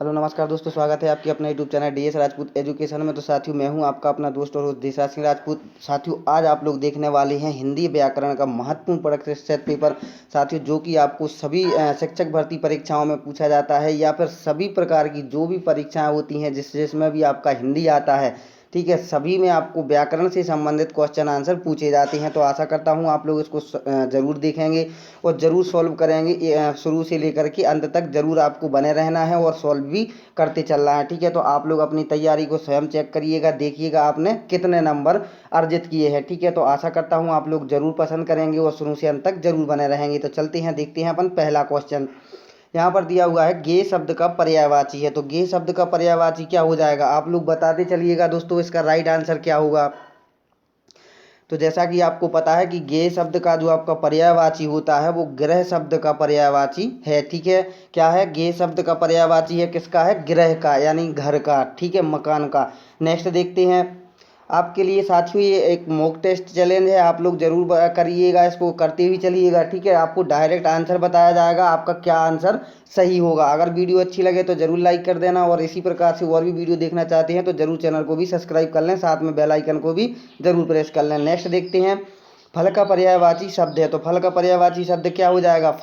Hello नमस्कार दोस्तों, स्वागत है आपके अपने YouTube channel DS Rajput education में। तो साथियों, मैं हूं आपका अपना दोस्त और होस्ट दिशा सिंह राजपूत। साथियों, आज आप लोग देखने वाले हैं हिंदी व्याकरण का महत्वपूर्ण प्रतिशत पेपर। साथियों, जो कि आपको सभी शिक्षक भर्ती परीक्षाओं में पूछा जाता है या फिर सभी प्रकार की जो भी परीक्षाएं होती हैं जिसमें भी आपका हिंदी आता है, ठीक है, सभी में आपको व्याकरण से संबंधित क्वेश्चन आंसर पूछे जाते हैं। तो आशा करता हूं आप लोग इसको ज़रूर देखेंगे और ज़रूर सॉल्व करेंगे। शुरू से लेकर के अंत तक ज़रूर आपको बने रहना है और सॉल्व भी करते चलना है, ठीक है। तो आप लोग अपनी तैयारी को स्वयं चेक करिएगा, देखिएगा आपने कितने नंबर अर्जित किए हैं, ठीक है। तो आशा करता हूँ आप लोग ज़रूर पसंद करेंगे और शुरू से अंत तक ज़रूर बने रहेंगे। तो चलते हैं, देखते हैं अपन पहला क्वेश्चन। यहाँ पर दिया हुआ है गे शब्द का पर्यायवाची है। तो गे शब्द का पर्यायवाची क्या हो जाएगा, आप लोग बताते चलिएगा दोस्तों, इसका राइट आंसर क्या होगा। तो जैसा कि आपको पता है कि गे शब्द का जो आपका पर्यायवाची होता है वो गृह शब्द का पर्यायवाची है, ठीक है। क्या है, गे शब्द का पर्यायवाची है किसका, है गृह का, यानी घर का, ठीक है, मकान का। नेक्स्ट देखते हैं आपके लिए साथियों, ये एक मॉक टेस्ट चैलेंज है, आप लोग जरूर करिएगा, इसको करते हुए चलिएगा, ठीक है। आपको डायरेक्ट आंसर बताया जाएगा, आपका क्या आंसर सही होगा। अगर वीडियो अच्छी लगे तो जरूर लाइक कर देना और इसी प्रकार से और भी वीडियो देखना चाहते हैं तो जरूर चैनल को भी सब्सक्राइब कर लें, साथ में बेल आइकन को भी जरूर प्रेस कर लें। नेक्स्ट देखते हैं, फल का पर्यायवाची शब्द है। तो फल का पर्यायवाची शब्द क्या हो जाएगा,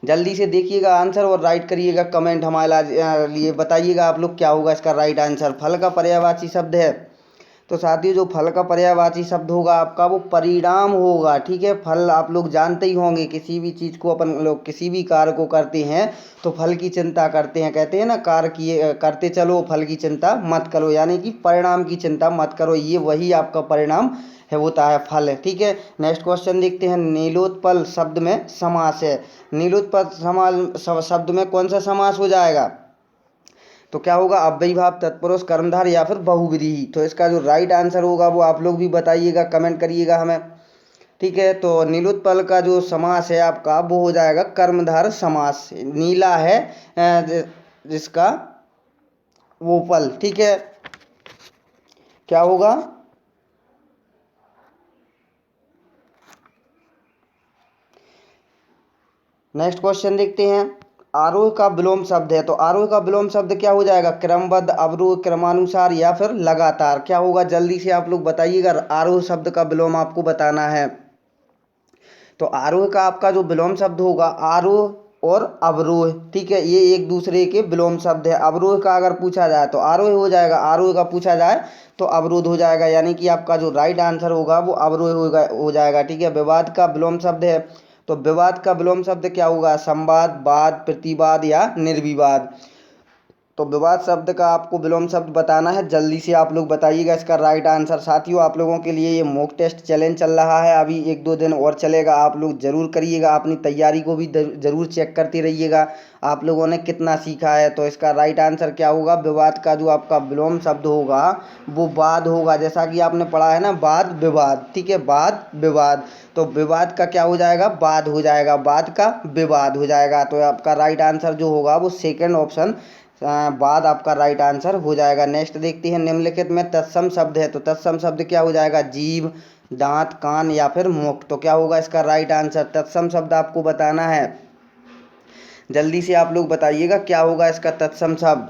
जल्दी से देखिएगा आंसर और राइट करिएगा, कमेंट हमारे लिए बताइएगा आप लोग क्या होगा इसका राइट आंसर। फल का पर्यायवाची शब्द है तो साथियों, जो फल का पर्यायवाची शब्द होगा आपका वो परिणाम होगा, ठीक है। फल आप लोग जानते ही होंगे, किसी भी चीज़ को अपन लोग किसी भी कार्य को करते हैं तो फल की चिंता करते हैं, कहते हैं ना, कार्य किए करते चलो फल की चिंता मत करो, यानी कि परिणाम की चिंता मत करो, ये वही आपका परिणाम है, होता है फल, ठीक है। नेक्स्ट क्वेश्चन देखते हैं, नीलोत्पल शब्द में समास है। नीलोत्पल समास शब्द में कौन सा समास हो जाएगा, तो क्या होगा, अव्ययीभाव, तत्पुरुष, कर्मधार या फिर बहुव्रीहि। तो इसका जो राइट आंसर होगा वो आप लोग भी बताइएगा, कमेंट करिएगा हमें, ठीक है। तो नीलोत्पल का जो समास है आपका वो हो जाएगा कर्मधार समास। नीला है जिसका वो पल, ठीक है, क्या होगा। नेक्स्ट क्वेश्चन देखते हैं, आरोह का विलोम शब्द है। तो आरोह का विलोम शब्द क्या हो जाएगा, क्रमबद्ध, अवरोह, क्रमानुसार या फिर लगातार। क्या होगा, जल्दी से आप लोग बताइएगा, आरोह शब्द का विलोम आपको बताना है। तो आरोह का आपका जो विलोम शब्द होगा, आरोह और अवरोह, ठीक है, ये एक दूसरे के विलोम शब्द है। अवरोह का अगर पूछा जाए तो आरोह हो जाएगा, आरोह का पूछा जाए तो अवरोध हो जाएगा, यानी कि आपका जो राइट आंसर होगा वो अवरोह हो जाएगा, ठीक है। विवाद का विलोम शब्द है। तो विवाद का विलोम शब्द क्या होगा, संवाद, वाद, प्रतिवाद या निर्विवाद। तो विवाद शब्द का आपको विलोम शब्द बताना है, जल्दी से आप लोग बताइएगा इसका राइट आंसर। साथियों, आप लोगों के लिए ये मॉक टेस्ट चैलेंज चल रहा है, अभी 1-2 दिन और चलेगा, आप लोग ज़रूर करिएगा, अपनी तैयारी को भी ज़रूर चेक करते रहिएगा आप लोगों ने कितना सीखा है। तो इसका राइट आंसर क्या होगा, विवाद का जो आपका विलोम शब्द होगा वो वाद होगा, जैसा कि आपने पढ़ा है ना, वाद विवाद, ठीक है, वाद विवाद। तो विवाद का क्या हो जाएगा, वाद हो जाएगा, वाद का विवाद हो जाएगा। तो आपका राइट आंसर जो होगा वो सेकंड ऑप्शन बाद आपका राइट आंसर हो जाएगा। नेक्स्ट देखते हैं, निम्नलिखित में तत्सम शब्द है। तो तत्सम शब्द क्या हो जाएगा, जीभ, दांत, कान या फिर मुख। तो क्या होगा इसका राइट आंसर, तत्सम शब्द आपको बताना है, जल्दी से आप लोग बताइएगा क्या होगा इसका तत्सम शब्द।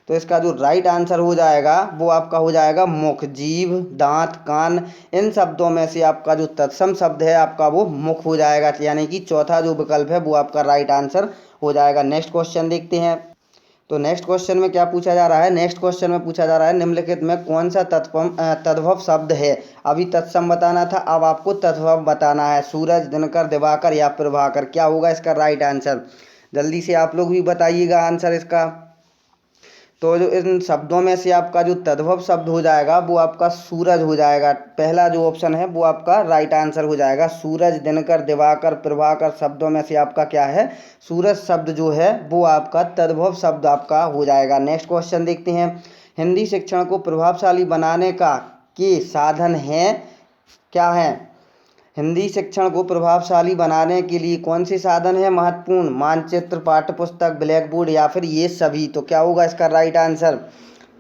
तो इसका जो राइट आंसर हो जाएगा वो आपका हो जाएगा मुख, जीभ, दांत, कान, इन शब्दों में से आपका जो तत्सम शब्द है आपका वो मुख हो जाएगा, यानी कि चौथा जो विकल्प है वो आपका राइट आंसर हो जाएगा। नेक्स्ट क्वेश्चन देखते हैं। तो नेक्स्ट क्वेश्चन में क्या पूछा जा रहा है, नेक्स्ट क्वेश्चन में पूछा जा रहा है, निम्नलिखित में कौन सा तद्भव शब्द है। अभी तत्सम बताना था, अब आपको तद्भव बताना है, सूरज, दिनकर, दिवाकर या प्रभाकर। क्या होगा इसका राइट आंसर, जल्दी से आप लोग भी बताइएगा आंसर इसका। तो जो इन शब्दों में से आपका जो तद्भव शब्द हो जाएगा वो आपका सूरज हो जाएगा, पहला जो ऑप्शन है वो आपका राइट आंसर हो जाएगा। सूरज, दिनकर, दिवाकर, प्रभाकर शब्दों में से आपका क्या है, सूरज शब्द जो है वो आपका तद्भव शब्द आपका हो जाएगा। नेक्स्ट क्वेश्चन देखते हैं, हिंदी शिक्षण को प्रभावशाली बनाने का के साधन हैं, क्या है, हिंदी शिक्षण को प्रभावशाली बनाने के लिए कौन से साधन है महत्वपूर्ण, मानचित्र, पाठ्यपुस्तक, ब्लैक बोर्ड या फिर ये सभी। तो क्या होगा इसका राइट आंसर,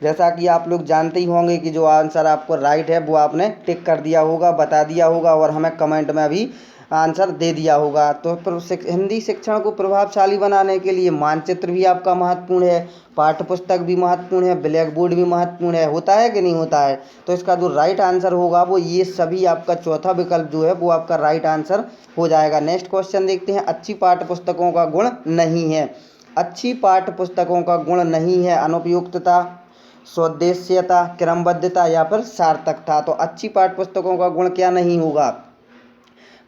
जैसा कि आप लोग जानते ही होंगे कि जो आंसर आपको राइट है वो आपने टिक कर दिया होगा, बता दिया होगा और हमें कमेंट में भी आंसर दे दिया होगा। तो हिंदी शिक्षण को प्रभावशाली बनाने के लिए मानचित्र भी आपका महत्वपूर्ण है, पाठ्य पुस्तक भी महत्वपूर्ण है, ब्लैक बोर्ड भी महत्वपूर्ण है। होता है कि नहीं होता है? तो इसका जो राइट आंसर होगा वो ये सभी, आपका चौथा विकल्प जो है वो आपका राइट आंसर हो जाएगा। नेक्स्ट क्वेश्चन देखते हैं। अच्छी पाठ्य पुस्तकों का गुण नहीं है। अच्छी पाठ्य पुस्तकों का गुण नहीं है अनुपयुक्तता, स्वदेश्यता, क्रमबद्धता या फिर सार्थकता। तो अच्छी पाठ्य पुस्तकों का गुण क्या नहीं होगा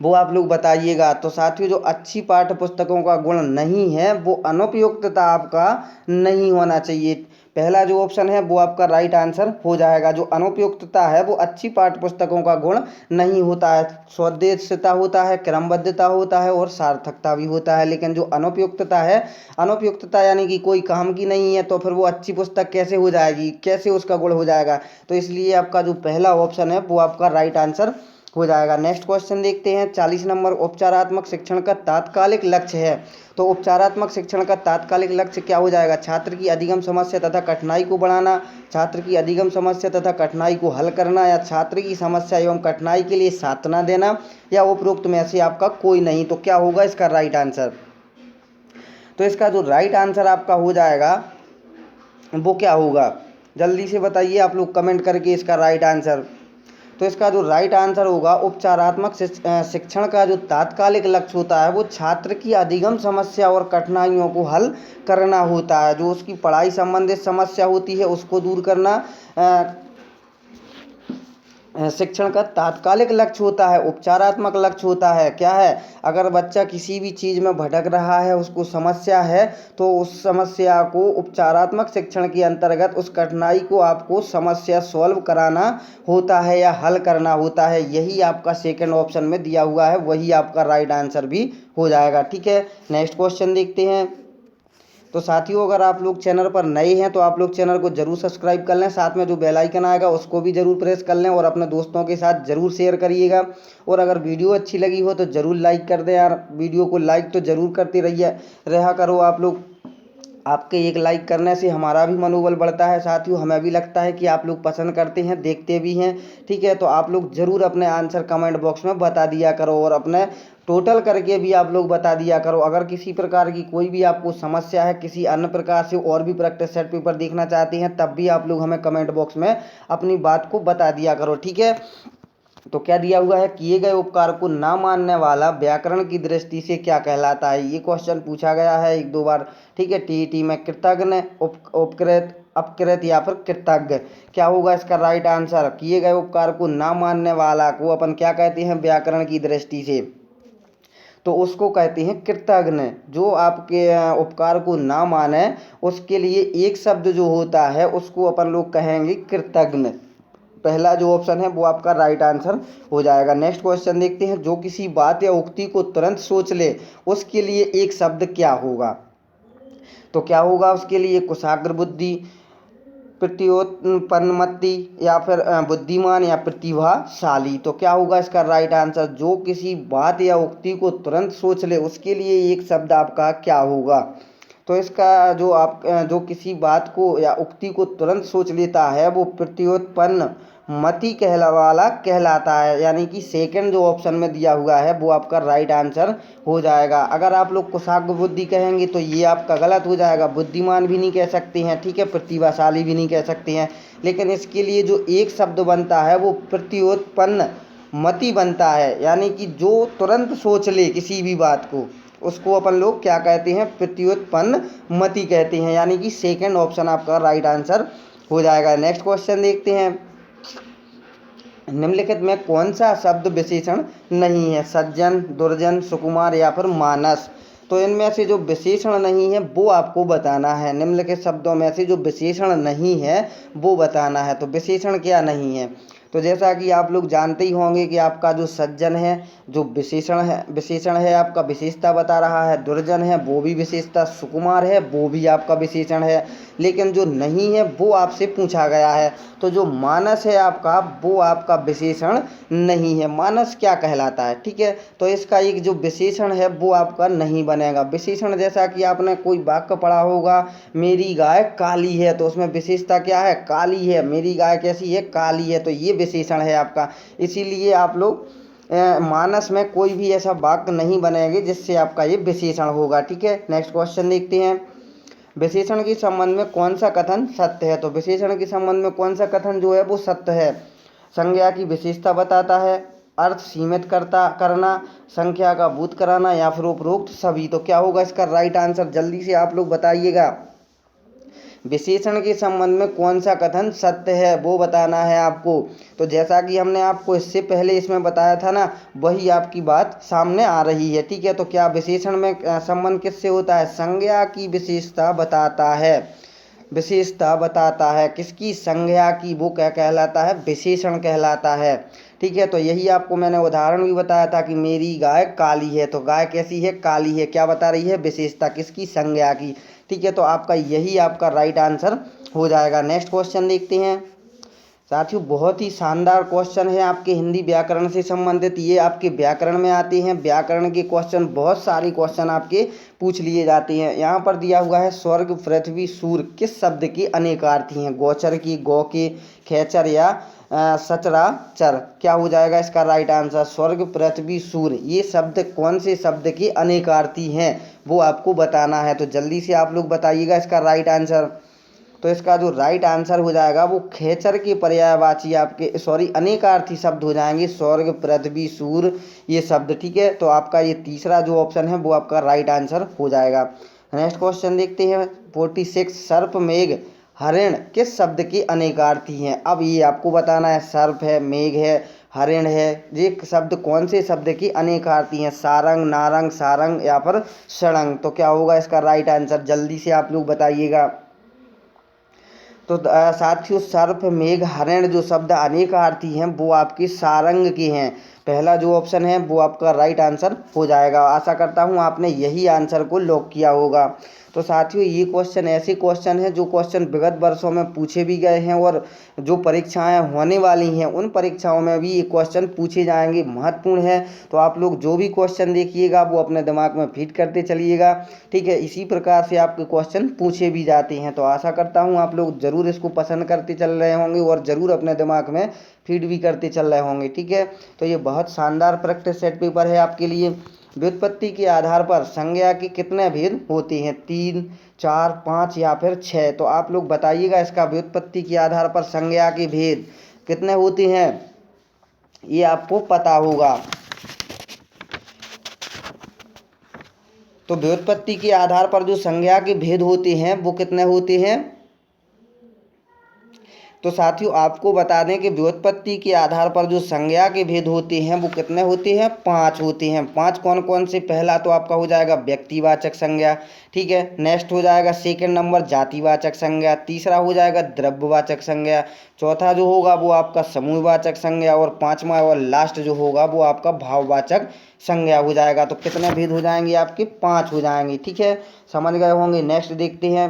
वो आप लोग बताइएगा। तो साथियों, जो अच्छी पाठ्य पुस्तकों का गुण नहीं है वो अनुपयुक्तता आपका नहीं होना चाहिए। पहला जो ऑप्शन है वो आपका राइट आंसर हो जाएगा। जो अनुपयुक्तता है वो अच्छी पाठ्य पुस्तकों का गुण नहीं होता है। स्वदेशिता होता है, क्रमबद्धता होता है और सार्थकता भी होता है। लेकिन जो अनुपयुक्तता है, अनुपयुक्तता यानी कि कोई काम की नहीं है, तो फिर वो अच्छी पुस्तक कैसे हो जाएगी, कैसे उसका गुण हो जाएगा? तो इसलिए आपका जो पहला ऑप्शन है वो आपका राइट आंसर हो जाएगा। नेक्स्ट क्वेश्चन देखते हैं। 40 नंबर। उपचारात्मक शिक्षण का तात्कालिक लक्ष्य है। तो उपचारात्मक शिक्षण का तात्कालिक लक्ष्य क्या हो जाएगा? छात्र की अधिगम समस्या तथा कठिनाई को बढ़ाना, छात्र की अधिगम समस्या तथा कठिनाई को हल करना, या छात्र की समस्या एवं कठिनाई के लिए सांत्वना देना, या उपरोक्त में से आपका कोई नहीं। तो क्या होगा इसका राइट आंसर? तो इसका जो राइट आंसर आपका हो जाएगा वो क्या होगा? जल्दी से बताइए आप लोग कमेंट करके इसका राइट आंसर। तो इसका जो राइट आंसर होगा, उपचारात्मक शिक्षण का जो तात्कालिक लक्ष्य होता है वो छात्र की अधिगम समस्या और कठिनाइयों को हल करना होता है। जो उसकी पढ़ाई संबंधित समस्या होती है उसको दूर करना शिक्षण का तात्कालिक लक्ष्य होता है। उपचारात्मक लक्ष्य होता है क्या है? अगर बच्चा किसी भी चीज़ में भटक रहा है, उसको समस्या है, तो उस समस्या को उपचारात्मक शिक्षण के अंतर्गत उस कठिनाई को आपको समस्या सॉल्व कराना होता है या हल करना होता है। यही आपका सेकंड ऑप्शन में दिया हुआ है, वही आपका राइट आंसर भी हो जाएगा। ठीक है, नेक्स्ट क्वेश्चन देखते हैं। तो साथियों, अगर आप लोग चैनल पर नए हैं तो आप लोग चैनल को जरूर सब्सक्राइब कर लें, साथ में जो बेल आइकन आएगा उसको भी जरूर प्रेस कर लें और अपने दोस्तों के साथ जरूर शेयर करिएगा। और अगर वीडियो अच्छी लगी हो तो जरूर लाइक कर दें यार। वीडियो को लाइक तो जरूर करते रहा करो आप लोग। आपके एक लाइक करने से हमारा भी मनोबल बढ़ता है साथियों, हमें भी लगता है कि आप लोग पसंद करते हैं, देखते भी हैं। ठीक है, तो आप लोग ज़रूर अपने आंसर कमेंट बॉक्स में बता दिया करो और अपने टोटल करके भी आप लोग बता दिया करो। अगर किसी प्रकार की कोई भी आपको समस्या है, किसी अन्य प्रकार से और भी प्रैक्टिस सेट पेपर देखना चाहते हैं, तब भी आप लोग हमें कमेंट बॉक्स में अपनी बात को बता दिया करो। ठीक है, तो क्या दिया हुआ है? किए गए उपकार को ना मानने वाला व्याकरण की दृष्टि से क्या कहलाता है? ये क्वेश्चन पूछा गया है एक दो बार। ठीक है, टीईटी में कृतज्ञ, उपकृत, अपकृत या फिर कृतज्ञ। क्या होगा इसका राइट आंसर? किए गए उपकार को ना मानने वाला को अपन क्या कहते हैं व्याकरण की दृष्टि से? तो उसको कहते हैं कृतज्ञ। जो आपके उपकार को ना माने उसके लिए एक शब्द जो होता है उसको अपन लोग कहेंगे कृतज्ञ। पहला जो ऑप्शन है वो आपका राइट आंसर हो जाएगा। नेक्स्ट क्वेश्चन देखते हैं। जो किसी बात या उक्ति को तुरंत सोच ले उसके लिए एक शब्द क्या होगा? तो क्या होगा उसके लिए? कुशाग्र बुद्धि, प्रत्युत्पन्नमति, या फिर बुद्धिमान, या प्रतिभाशाली। तो क्या होगा इसका राइट आंसर? जो किसी बात या उक्ति को तुरंत सोच ले उसके लिए एक शब्द आपका क्या होगा? तो इसका जो किसी बात को या उक्ति को तुरंत सोच लेता है वो प्रत्युत्पन्न मति कहलाता है। यानी कि सेकंड जो ऑप्शन में दिया हुआ है वो आपका राइट आंसर हो जाएगा। अगर आप लोग कुशाग्र बुद्धि कहेंगे तो ये आपका गलत हो जाएगा। बुद्धिमान भी नहीं कह सकते हैं, ठीक है, प्रतिभाशाली भी नहीं कह सकते हैं। लेकिन इसके लिए जो एक शब्द बनता है वो प्रत्युत्पन्न मति बनता है। यानी कि जो तुरंत सोच ले किसी भी बात को उसको अपन लोग क्या कहते हैं? प्रत्युत्पन्न मति कहते हैं। यानी कि सेकंड ऑप्शन आपका राइट आंसर हो जाएगा। नेक्स्ट क्वेश्चन देखते हैं। निम्नलिखित में कौन सा शब्द विशेषण नहीं है? सज्जन, दुर्जन, सुकुमार या फिर मानस। तो इनमें से जो विशेषण नहीं है वो आपको बताना है। निम्नलिखित शब्दों में से जो विशेषण नहीं है वो बताना है। तो विशेषण क्या नहीं है? तो जैसा कि आप लोग जानते ही होंगे कि आपका जो सज्जन है, जो विशेषण है आपका विशेषता बता रहा है, दुर्जन है वो भी विशेषता, सुकुमार है वो भी आपका विशेषण है, लेकिन जो नहीं है वो आपसे पूछा गया है। तो जो मानस है आपका वो आपका विशेषण नहीं है। मानस क्या कहलाता है, ठीक है, तो इसका एक जो विशेषण है वो आपका नहीं बनेगा। विशेषण जैसा कि आपने कोई वाक्य पढ़ा होगा, मेरी गाय काली है, तो उसमें विशेषता क्या है, काली है। मेरी गाय कैसी है, काली है, तो ये विशेषण है आपका। इसीलिए आप लोग मानस में कोई भी ऐसा वाक्य नहीं बनेंगे जिससे आपका ये विशेषण होगा, ठीक है। नेक्स्ट क्वेश्चन देखते हैं, विशेषण के संबंध में कौन सा कथन सत्य है। तो विशेषण के संबंध में कौन सा कथन जो है वो सत्य है। संज्ञा की विशेषता बताता है, अर्थ सीमित करना, संख्या का भूत कराना, या फिर उपरोक्त सभी। तो क्या होगा इसका राइट आंसर, जल्दी से आप लोग बताइएगा। विशेषण के संबंध में कौन सा कथन सत्य है वो बताना है आपको। तो जैसा कि हमने आपको इससे पहले इसमें बताया था ना, वही आपकी बात सामने आ रही है, ठीक है। तो क्या विशेषण में संबंध किससे होता है, संज्ञा की विशेषता बताता है। विशेषता बताता है किसकी, संज्ञा की, वो क्या कहलाता है, विशेषण कहलाता है, ठीक है। तो यही आपको मैंने उदाहरण भी बताया था कि मेरी गाय काली है, तो गाय कैसी है, काली है, क्या बता रही है, विशेषता किसकी, संज्ञा की, ठीक है। तो आपका यही आपका राइट आंसर हो जाएगा। नेक्स्ट क्वेश्चन देखते हैं साथियों, बहुत ही शानदार क्वेश्चन है आपके हिंदी व्याकरण से संबंधित। ये आपके व्याकरण में आते हैं, व्याकरण के क्वेश्चन, बहुत सारे क्वेश्चन आपके पूछ लिए जाते हैं। यहाँ पर दिया हुआ है, स्वर्ग पृथ्वी सूर्य किस शब्द की अनेकार्थी हैं, गोचर की, गौ के, खेचर या सचराचर। क्या हो जाएगा इसका राइट आंसर, स्वर्ग पृथ्वी सूर्य ये शब्द कौन से शब्द की अनेकार्थी हैं वो आपको बताना है। तो जल्दी से आप लोग बताइएगा इसका राइट आंसर। तो इसका जो राइट आंसर हो जाएगा वो खेचर के पर्यायवाची आपके अनेकार्थी शब्द हो जाएंगे, स्वर्ग पृथ्वी सूर्य ये शब्द, ठीक है। तो आपका ये तीसरा जो ऑप्शन है वो आपका राइट आंसर हो जाएगा। नेक्स्ट क्वेश्चन देखते हैं 46, सर्प मेघ हरिण किस शब्द की अनेकार्थी हैं। अब ये आपको बताना है, सर्प है, मेघ है, हरिण है, ये शब्द कौन से शब्द की अनेकार्थी हैं, सारंग, नारंग, सारंग या फिर सड़ंग। तो क्या होगा इसका राइट आंसर, जल्दी से आप लोग बताइएगा। तो साथियों, सर्प मेघ हरिण जो शब्द अनेकार्थी हैं वो आपकी सारंग के हैं। पहला जो ऑप्शन है वो आपका राइट आंसर हो जाएगा। आशा करता हूँ आपने यही आंसर को लॉक किया होगा। तो साथियों, ये क्वेश्चन ऐसे क्वेश्चन है जो क्वेश्चन विगत वर्षों में पूछे भी गए हैं, और जो परीक्षाएं होने वाली हैं उन परीक्षाओं में भी ये क्वेश्चन पूछे जाएंगे, महत्वपूर्ण है। तो आप लोग जो भी क्वेश्चन देखिएगा वो अपने दिमाग में फिट करते चलिएगा, ठीक है। इसी प्रकार से आपके क्वेश्चन पूछे भी जाते हैं। तो आशा करता हूँ आप लोग ज़रूर इसको पसंद करते चल रहे होंगे और ज़रूर अपने दिमाग में फीड भी करते चल रहे होंगे, ठीक है। तो ये बहुत शानदार प्रैक्टिस सेट पेपर है आपके लिए। व्युत्पत्ति के आधार पर संज्ञा के कितने भेद होते हैं, 3, 4, 5 या फिर 6। तो आप लोग बताइएगा इसका व्युत्पत्ति के आधार पर संज्ञा के भेद कितने होते हैं, ये आपको पता होगा। तो व्युत्पत्ति के आधार पर जो संज्ञा के भेद होते हैं वो कितने होते हैं। तो साथियों, आपको बता दें कि व्युत्पत्ति के आधार पर जो संज्ञा के भेद होते हैं वो कितने होते हैं, 5 होते हैं। 5 कौन कौन से, पहला तो आपका हो जाएगा व्यक्तिवाचक संज्ञा, ठीक है। नेक्स्ट हो जाएगा सेकंड नंबर जातिवाचक संज्ञा, तीसरा हो जाएगा द्रव्यवाचक संज्ञा, चौथा जो होगा वो आपका समूहवाचक संज्ञा, और पांचवा और लास्ट जो होगा वो आपका भाववाचक संज्ञा हो जाएगा। तो कितने भेद हो जाएंगे आपके, 5 हो जाएंगे, ठीक है, समझ गए होंगे। नेक्स्ट देखते हैं,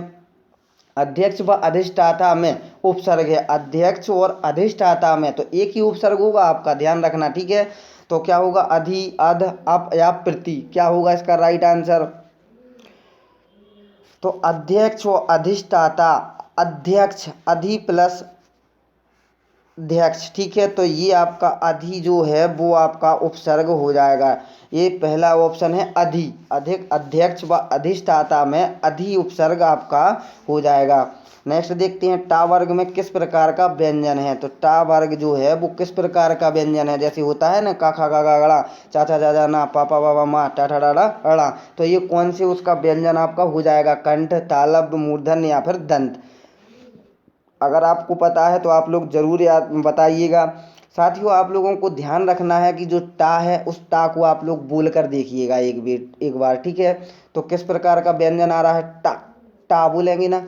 अध्यक्ष व अधिष्ठाता में उपसर्ग है। अध्यक्ष और अधिष्ठाता में तो एक ही उपसर्ग होगा, आपका ध्यान रखना, ठीक है। तो क्या होगा, अधि, अध, अप या प्रति। क्या होगा इसका राइट आंसर। तो अध्यक्ष और अधिष्ठाता, अध्यक्ष, अधि प्लस अध्यक्ष, ठीक है। तो ये आपका अधि जो है वो आपका उपसर्ग हो जाएगा। ये पहला ऑप्शन है अधि, अधिक, अध्यक्ष व अधिष्ठाता में अधि उपसर्ग आपका हो जाएगा। नेक्स्ट देखते हैं, टा वर्ग में किस प्रकार का व्यंजन है। तो टा वर्ग जो है वो किस प्रकार का व्यंजन है, जैसे होता है ना, का खा गा गा गड़ा, चा चा जा जा ना, पापा बाबा माँ, टा ठा डा डा अड़ा। तो ये कौन से उसका व्यंजन आपका हो जाएगा, कंठ, तालव्य, मूर्धन्य या फिर दंत। अगर आपको पता है तो आप लोग जरूर याद बताइएगा। साथियों, आप लोगों को ध्यान रखना है कि जो टा है उस टा को आप लोग बोल कर देखिएगा एक बार, ठीक है। तो किस प्रकार का व्यंजन आ रहा है, टा, टा बोलेंगे ना,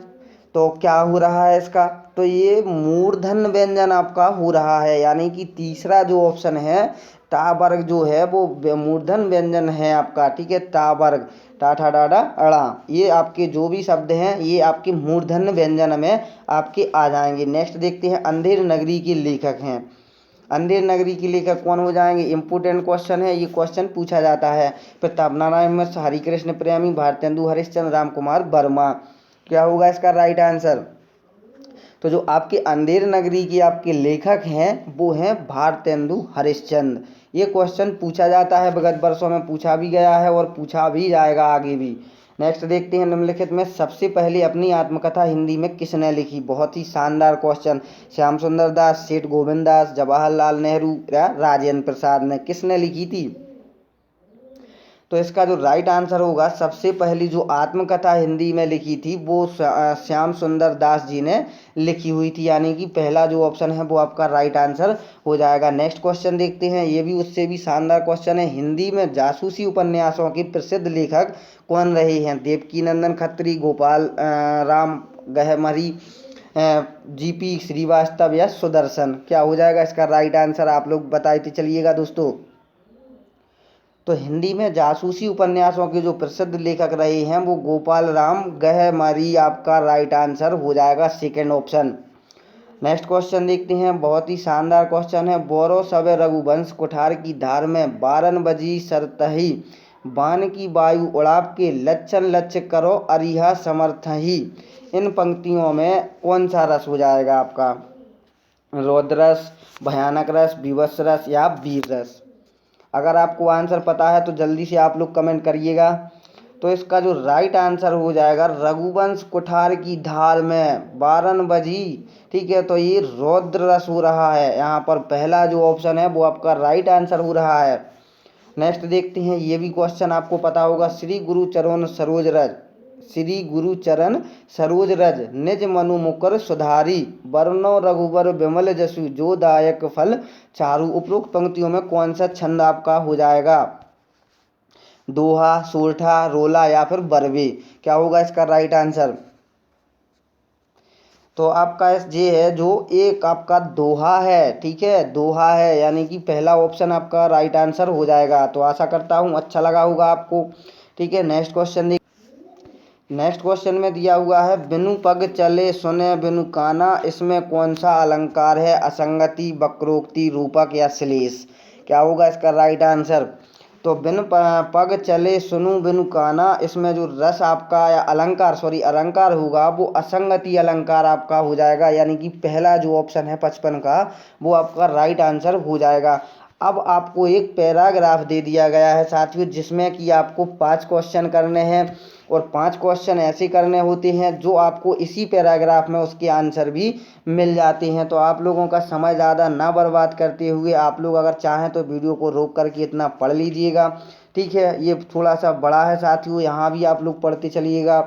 तो क्या हो रहा है इसका, तो ये मूर्धन्य व्यंजन आपका हो रहा है, यानी कि तीसरा जो ऑप्शन है टा वर्ग जो है वो मूर्धन्य व्यंजन है आपका। ठीक है, टा वर्ग, टा ठा डा डा अड़ा, ये आपके जो भी शब्द हैं ये आपके मूर्धन्य व्यंजन में आपके आ जाएंगे। नेक्स्ट देखते हैं, अंधेर नगरी के लेखक हैं। अंधेर नगरी के लेखक कौन हो जाएंगे? इंपोर्टेंट क्वेश्चन है, ये क्वेश्चन पूछा जाता है। प्रताप नारायण मिश्र, हरिकृष्ण प्रेमी, भारतेंदु हरिश्चंद्र, राम कुमार वर्मा। क्या होगा इसका राइट आंसर? तो जो आपके अंधेर नगरी के आपके लेखक हैं वो हैं भारतेंदु हरिश्चंद्र। ये क्वेश्चन पूछा जाता है, विगत वर्षों में पूछा भी गया है और पूछा भी जाएगा आगे भी। नेक्स्ट देखते हैं, निम्नलिखित में सबसे पहले अपनी आत्मकथा हिंदी में किसने लिखी? बहुत ही शानदार क्वेश्चन। श्याम सुंदर दास, सेठ गोविंद दास, जवाहरलाल नेहरू या राजेंद्र प्रसाद ने, किसने लिखी थी? तो इसका जो राइट आंसर होगा, सबसे पहली जो आत्मकथा हिंदी में लिखी थी वो श्याम सुंदर दास जी ने लिखी हुई थी, यानी कि पहला जो ऑप्शन है वो आपका राइट आंसर हो जाएगा। नेक्स्ट क्वेश्चन देखते हैं, ये भी उससे भी शानदार क्वेश्चन है। हिंदी में जासूसी उपन्यासों के प्रसिद्ध लेखक कौन रहे हैं? देवकीनंदन खत्री, गोपाल राम गहमरी, जीपी श्रीवास्तव या सुदर्शन। क्या हो जाएगा इसका राइट आंसर? आप लोग बताते चलिएगा दोस्तों। तो हिंदी में जासूसी उपन्यासों के जो प्रसिद्ध लेखक रहे हैं वो गोपाल राम गहमरी आपका राइट आंसर हो जाएगा, सेकेंड ऑप्शन। नेक्स्ट क्वेश्चन देखते हैं, बहुत ही शानदार क्वेश्चन है। बोरो सवे रघुवंश कुठार की धार में बारन बजी सरतही, बान की वायु उड़ाप के लक्षण लक्ष्य करो अरिहा समर्थही। इन पंक्तियों में कौन सा रस हो जाएगा आपका? रौद्र रस, भयानक रस, विवश रस या वीर रस? अगर आपको आंसर पता है तो जल्दी से आप लोग कमेंट करिएगा। तो इसका जो राइट आंसर हो जाएगा, रघुवंश कुठार की धार में बारन बजी। ठीक है, तो ये रौद्र रस हो रहा है। यहाँ पर पहला जो ऑप्शन है वो आपका राइट आंसर हो रहा है। नेक्स्ट देखते हैं, ये भी क्वेश्चन आपको पता होगा। श्री गुरुचरण सरोज रज, श्री गुरुचरण सरोज रज निज मनु मुकर सुधारी, वर्णो रघुवर विमल जसु जो दायक फल चारु। उपरोक्त पंक्तियों में कौन सा छंद आपका हो जाएगा? दोहा, सोरठा, रोला या फिर बरवे? क्या होगा इसका राइट आंसर? तो आपका ये है जो एक आपका दोहा है। ठीक है, दोहा है, यानी कि पहला ऑप्शन आपका राइट आंसर हो जाएगा। तो आशा करता हूँ अच्छा लगा होगा आपको। ठीक है, नेक्स्ट क्वेश्चन नेक्स्ट क्वेश्चन में दिया हुआ है, बिनु पग चले सुने बिनु काना, इसमें कौन सा अलंकार है? असंगति, वक्रोक्ति, रूपक या श्लेष? क्या होगा इसका राइट आंसर? तो बिन पग चले सुनु बिनु काना, इसमें जो रस आपका या अलंकार होगा वो असंगति अलंकार आपका हो जाएगा, यानी कि पहला जो ऑप्शन है 55 का वो आपका राइट आंसर हो जाएगा। अब आपको एक पैराग्राफ दे दिया गया है साथियों, जिसमें कि आपको 5 क्वेश्चन करने हैं और 5 क्वेश्चन ऐसे करने होते हैं जो आपको इसी पैराग्राफ में उसके आंसर भी मिल जाते हैं। तो आप लोगों का समय ज़्यादा ना बर्बाद करते हुए आप लोग अगर चाहें तो वीडियो को रोक करके इतना पढ़ लीजिएगा। ठीक है, ये थोड़ा सा बड़ा है साथियों, यहाँ भी आप लोग पढ़ते चलिएगा।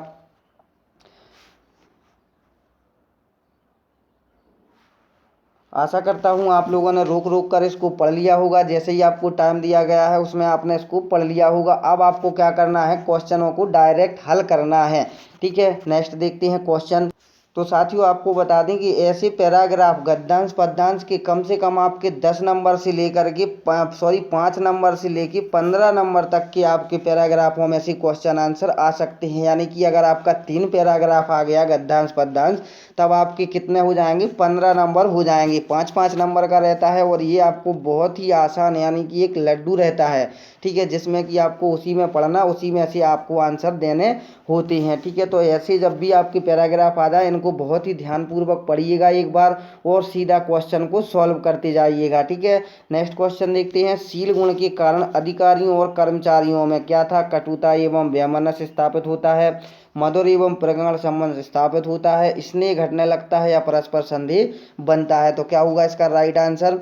आशा करता हूँ आप लोगों ने रोक रोक कर इसको पढ़ लिया होगा। जैसे ही आपको टाइम दिया गया है उसमें आपने इसको पढ़ लिया होगा। अब आपको क्या करना है, क्वेश्चनों को डायरेक्ट हल करना है। ठीक है, नेक्स्ट देखते हैं क्वेश्चन। तो साथियों आपको बता दें कि ऐसे पैराग्राफ गद्यांश पद्यांश के कम से कम आपके 10 नंबर से लेकर के 5 नंबर से लेके 15 नंबर तक के आपके पैराग्राफों में से क्वेश्चन आंसर आ सकते हैं। यानी कि अगर आपका 3 पैराग्राफ आ गया गद्यांश पद्यांश, तब आपके कितने हो जाएंगे? 15 नंबर हो जाएंगे। 5-5 नंबर का रहता है और ये आपको बहुत ही आसान, यानी कि एक लड्डू रहता है। ठीक है, जिसमें कि आपको उसी में पढ़ना, उसी में से आपको आंसर देने होते हैं। ठीक है, तो ऐसे जब भी आपके पैराग्राफ आ जाए इनको बहुत ही ध्यानपूर्वक पढ़िएगा एक बार और सीधा क्वेश्चन को सॉल्व करते जाइएगा। ठीक है, नेक्स्ट क्वेश्चन देखते हैं। शील गुण के कारण अधिकारियों और कर्मचारियों में क्या था? कटुता एवं वैमनस्य स्थापित होता है, मधुर एवं प्रगाढ़ संबंध स्थापित होता है, स्नेह घटने लगता है या परस्पर संदेह बनता है? तो क्या होगा इसका राइट आंसर?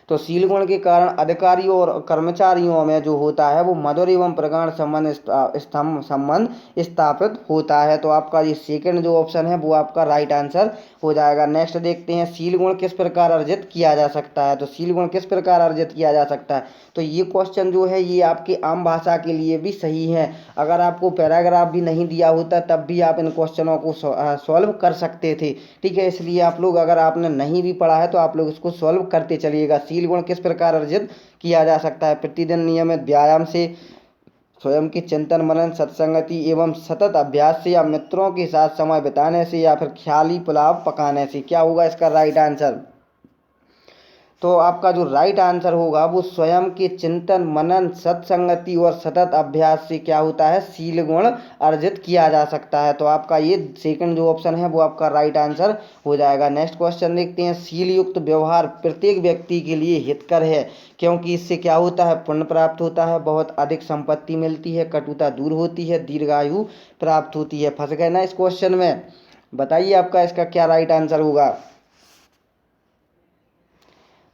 तो शील गुण के कारण अधिकारियों और कर्मचारियों में जो होता है वो मधुर एवं प्रगाढ़ संबंध स्थापित होता है। तो आपका ये सेकंड जो ऑप्शन है वो आपका राइट आंसर हो जाएगा। नेक्स्ट देखते हैं, शील गुण किस प्रकार अर्जित किया जा सकता है। तो शील गुण किस प्रकार अर्जित किया जा सकता है, तो ये क्वेश्चन जो है ये आपकी आम भाषा के लिए भी सही है। अगर आपको पैराग्राफ भी नहीं दिया होता तब भी आप इन क्वेश्चनों को सॉल्व कर सकते थे। ठीक है, इसलिए आप लोग, अगर आपने नहीं भी पढ़ा है तो आप लोग इसको सॉल्व करते चलिएगा। शील गुण किस प्रकार अर्जित किया जा सकता है, प्रतिदिन नियमित व्यायाम से, स्वयं की चिंतन मनन, सत्संगति एवं सतत अभ्यास से, या मित्रों के साथ समय बिताने से, या फिर ख्याली पुलाव पकाने से। क्या होगा इसका राइट आंसर, तो आपका जो राइट आंसर होगा वो स्वयं के चिंतन मनन, सत्संगति और सतत अभ्यास से क्या होता है, शील गुण अर्जित किया जा सकता है। तो आपका ये सेकंड जो ऑप्शन है वो आपका राइट आंसर हो जाएगा। नेक्स्ट क्वेश्चन देखते हैं, शील युक्त व्यवहार प्रत्येक व्यक्ति के लिए हितकर है क्योंकि इससे क्या होता है, पुण्य प्राप्त होता है, बहुत अधिक संपत्ति मिलती है, कटुता दूर होती है, दीर्घायु प्राप्त होती है। फंस गए ना इस क्वेश्चन में, बताइए आपका इसका क्या राइट आंसर होगा।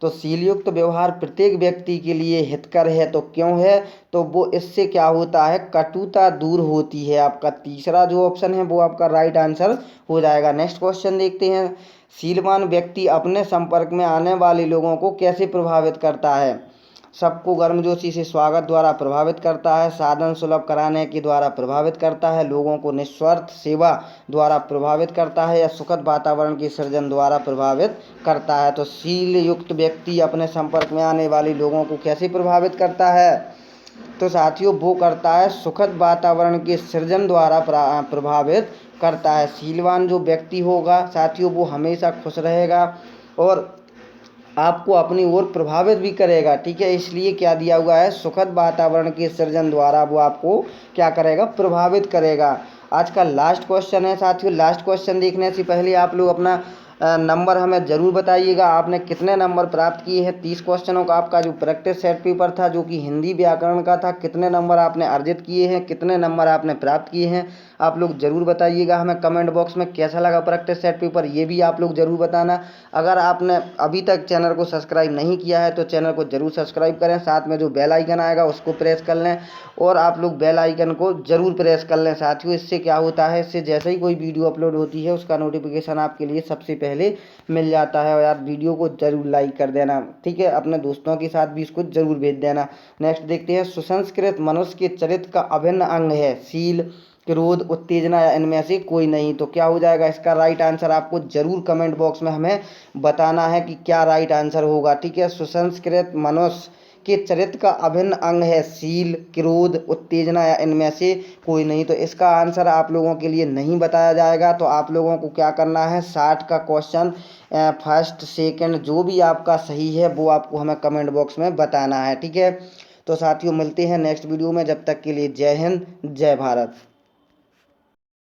तो शीलयुक्त व्यवहार प्रत्येक व्यक्ति के लिए हितकर है, तो क्यों है, तो वो इससे क्या होता है, कटुता दूर होती है। आपका तीसरा जो ऑप्शन है वो आपका राइट आंसर हो जाएगा। नेक्स्ट क्वेश्चन देखते हैं, शीलवान व्यक्ति अपने संपर्क में आने वाले लोगों को कैसे प्रभावित करता है। सबको गर्मजोशी से स्वागत द्वारा प्रभावित करता है, साधन सुलभ कराने के द्वारा प्रभावित करता है, लोगों को निस्वार्थ सेवा द्वारा प्रभावित करता है, या सुखद वातावरण के सृजन द्वारा प्रभावित करता है। तो शील युक्त व्यक्ति अपने संपर्क में आने वाले लोगों को कैसे प्रभावित करता है, तो साथियों वो करता है सुखद वातावरण के सृजन द्वारा प्रभावित करता है। शीलवान जो व्यक्ति होगा साथियों वो हमेशा खुश रहेगा और आपको अपनी ओर प्रभावित भी करेगा। ठीक है, इसलिए क्या दिया हुआ है, सुखद वातावरण के सृजन द्वारा वो आपको क्या करेगा, प्रभावित करेगा। आज का लास्ट क्वेश्चन है साथियों। लास्ट क्वेश्चन देखने से पहले आप लोग अपना नंबर हमें ज़रूर बताइएगा, आपने कितने नंबर प्राप्त किए हैं। 30 क्वेश्चनों का आपका जो प्रैक्टिस सेट पेपर था जो कि हिंदी व्याकरण का था, कितने नंबर आपने अर्जित किए हैं, कितने नंबर आपने प्राप्त किए हैं, आप लोग ज़रूर बताइएगा हमें कमेंट बॉक्स में। कैसा लगा प्रैक्टिस सेट पेपर ये भी आप लोग ज़रूर बताना। अगर आपने अभी तक चैनल को सब्सक्राइब नहीं किया है तो चैनल को ज़रूर सब्सक्राइब करें, साथ में जो बेल आइकन आएगा उसको प्रेस कर लें, और आप लोग बेल आइकन को ज़रूर प्रेस कर लें साथियों। इससे क्या होता है, इससे जैसे ही कोई वीडियो अपलोड होती है उसका नोटिफिकेशन आपके लिए सबसे पहले मिल जाता है। और यार वीडियो को ज़रूर लाइक कर देना, ठीक है, अपने दोस्तों के साथ भी इसको ज़रूर भेज देना। नेक्स्ट देखते हैं, सुसंस्कृत मनुष्य के चरित्र का अभिन्न अंग है शील, क्रोध, उत्तेजना या इनमें से कोई नहीं। तो क्या हो जाएगा इसका राइट आंसर, आपको ज़रूर कमेंट बॉक्स में हमें बताना है कि क्या राइट आंसर होगा। ठीक है, सुसंस्कृत मनुष्य के चरित्र का अभिन्न अंग है शील, क्रोध, उत्तेजना या इनमें से कोई नहीं। तो इसका आंसर आप लोगों के लिए नहीं बताया जाएगा। तो आप लोगों को क्या करना है, 60 का क्वेश्चन फर्स्ट सेकंड जो भी आपका सही है वो आपको हमें कमेंट बॉक्स में बताना है। ठीक है, तो साथियों मिलते हैं नेक्स्ट वीडियो में, जब तक के लिए जय हिंद, जय भारत।